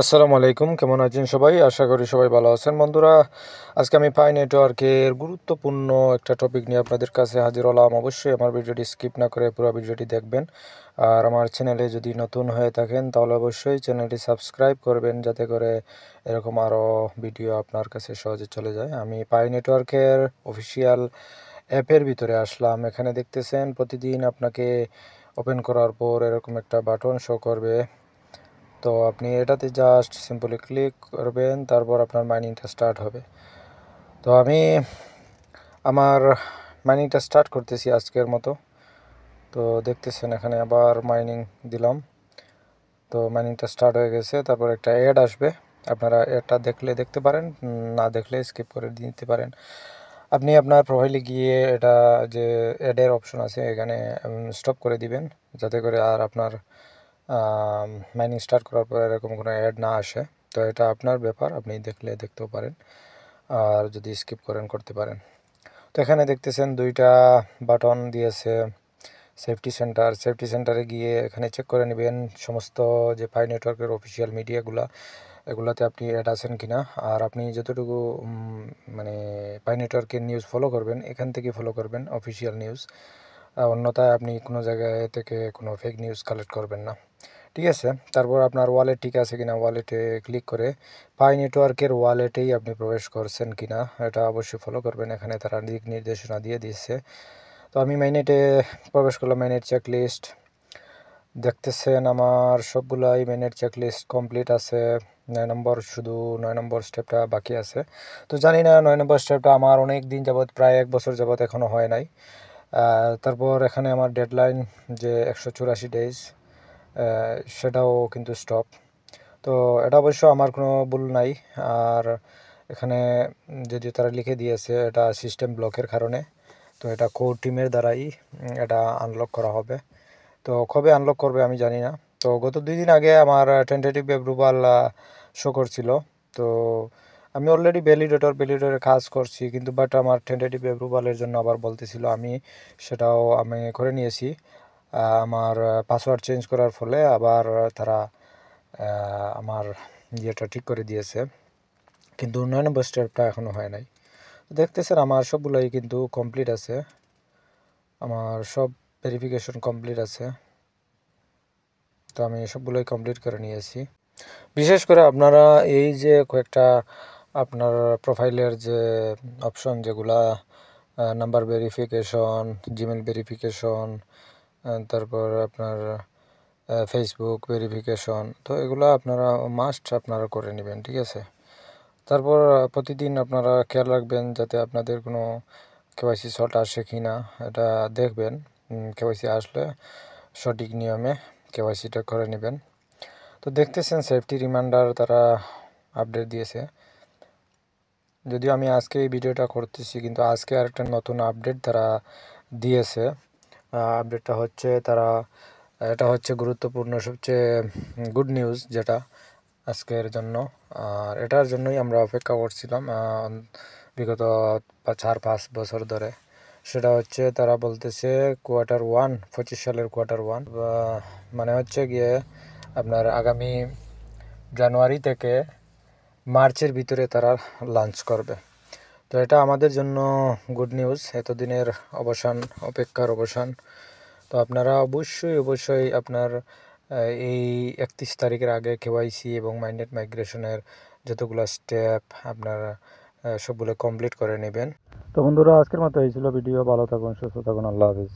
আসসালামু আলাইকুম, কেমন আছেন সবাই? আশা করি সবাই ভালো আছেন। বন্ধুরা, আজকে আমি পাই নেটওয়ার্কের গুরুত্বপূর্ণ একটা টপিক নিয়ে আপনাদের কাছে হাজির হলাম। অবশ্যই আমার ভিডিওটি স্কিপ না করে পুরো ভিডিওটি দেখবেন। আর আমার চ্যানেলে যদি নতুন হয়ে থাকেন তাহলে অবশ্যই চ্যানেলটি সাবস্ক্রাইব করবেন, যাতে করে এরকম আরও ভিডিও আপনার কাছে সহজে চলে যায়। আমি পাই নেটওয়ার্কের অফিসিয়াল অ্যাপের ভিতরে আসলাম। এখানে দেখতেছেন প্রতিদিন আপনাকে ওপেন করার পর এরকম একটা বাটন শো করবে। তো আপনি এটাতে জাস্ট সিম্পলি ক্লিক করবেন, তারপর আপনার মাইনিংটা স্টার্ট হবে। তো আমি আমার মাইনিংটা স্টার্ট করতেছি আজকের মতো। তো দেখতেছেন এখানে আবার মাইনিং দিলাম। তো মাইনিংটা স্টার্ট হয়ে গেছে। তারপর একটা অ্যাড আসবে, আপনারা অ্যাডটা দেখলে দেখতে পারেন, না দেখলে স্কিপ করে দিতে পারেন। আপনি আপনার প্রোফাইলে গিয়ে এটা যে অ্যাডের অপশন আছে এখানে স্টপ করে দিবেন, যাতে করে আর আপনার মাইনিং স্টার্ট করার পর এরকম কোনো অ্যাড না আসে। তো এটা আপনার ব্যাপার, আপনি দেখলে দেখতেও পারেন, আর যদি স্কিপ করেন করতে পারেন। তো এখানে দেখতেছেন দুইটা বাটন দিয়েছে, সেফটি সেন্টারে গিয়ে এখানে চেক করে নেবেন সমস্ত যে পাই নেটওয়ার্কের অফিসিয়াল মিডিয়াগুলো, এগুলাতে আপনি অ্যাড আছেন কিনা। আর আপনি যতটুকু মানে পাই নেটওয়ার্কের নিউজ ফলো করবেন, এখান থেকে ফলো করবেন অফিসিয়াল নিউজ। অন্যথায় আপনি কোনো জায়গায় থেকে কোনো ফেক নিউজ কালেক্ট করবেন না, ঠিক আছে? তারপর আপনার ওয়ালেট ঠিক আছে কিনা, ওয়ালেটে ক্লিক করে পাই নেটওয়ার্কের ওয়ালেটেই আপনি প্রবেশ করছেন কিনা এটা অবশ্যই ফলো করবেন। এখানে তারা দিক নির্দেশনা দিয়ে দিচ্ছে। তো আমি মাইনেটে প্রবেশ করলাম। মাইনেট চেকলিস্ট দেখতেছেন আমার সবগুলাই মাইনেট চেকলিস্ট কমপ্লিট আছে। 9 নম্বর, শুধু 9 নম্বর স্টেপটা বাকি আছে। তো জানি না 9 নম্বর স্টেপটা আমার অনেক দিন যাবৎ, প্রায় 1 বছর যাবৎ এখনও হয় নাই। তারপর এখানে আমার ডেডলাইন যে 184 ডেজ, সেটাও কিন্তু স্টপ। তো এটা অবশ্য আমার কোনো ভুল নাই। আর এখানে যদি তারা লিখে দিয়েছে এটা সিস্টেম ব্লকের কারণে, তো এটা কোর টিমের দ্বারাই এটা আনলক করা হবে। তো কবে আনলক করবে আমি জানি না। তো গত 2 দিন আগে আমার টেন্টেটিভ অ্যাপ্রুভাল শো করছিল। তো আমি অলরেডি ভ্যালিডেটরের কাজ করছি, কিন্তু বাট আমার টেন্টেটিভ অ্যাপ্রুভালের জন্য আবার বলতেছিল। সেটাও আমি করে নিয়েছি। আমার পাসওয়ার্ড চেঞ্জ করার ফলে আবার তারা আমার ইয়েটা ঠিক করে দিয়েছে, কিন্তু 9 নম্বর স্টেপটা এখনও হয় নাই। দেখতেছেন আমার সবগুলোই কিন্তু কমপ্লিট আছে, আমার সব ভেরিফিকেশন কমপ্লিট আছে। তো আমি সবগুলোই কমপ্লিট করে নিয়েছি। বিশেষ করে আপনারা এই যে কয়েকটা আপনার প্রোফাইলের যে অপশন, যেগুলা নাম্বার ভেরিফিকেশন, জিমেল ভেরিফিকেশন, তারপর আপনার ফেসবুক ভেরিফিকেশন, তো এগুলো আপনারা মাস্ট আপনারা করে নেবেন, ঠিক আছে? তারপর প্রতিদিন আপনারা খেয়াল রাখবেন যাতে আপনাদের কোনো কেওয়াইসি শর্ট আসে কি না, এটা দেখবেন। কেওয়াইসি আসলে সঠিক নিয়মে কেওয়াইসিটা করে নেবেন। তো দেখতেছেন সেফটি রিমাইন্ডার তারা আপডেট দিয়েছে। যদিও আমি আজকে এই ভিডিওটা করতেছি, কিন্তু আজকে আরেকটা নতুন আপডেট তারা দিয়েছে। আপডেটটা হচ্ছে এটা হচ্ছে গুরুত্বপূর্ণ, সবচেয়ে গুড নিউজ যেটা আজকের জন্য। আর এটার জন্যই আমরা অপেক্ষা করছিলাম বিগত 4-5 বছর ধরে। সেটা হচ্ছে তারা বলতেছে Q1, 25 সালের Q1, মানে হচ্ছে গিয়ে আপনার আগামী জানুয়ারি থেকে মার্চের ভিতরে তারা লঞ্চ করবে। তো এটা আমাদের জন্য গুড নিউজ, এতদিনের অপেক্ষার অবসান। তো আপনারা অবশ্যই আপনার এই 31 তারিখের আগে কেওয়াইসি এবং মাইন্ডেড মাইগ্রেশনের যতগুলো স্টেপ আপনারা সবগুলো কমপ্লিট করে নেবেন। তো বন্ধুরা, আজকের মতো এই ছিল ভিডিও। ভালো থাকুন, সুস্থ থাকুন, আল্লাহ হাফিজ।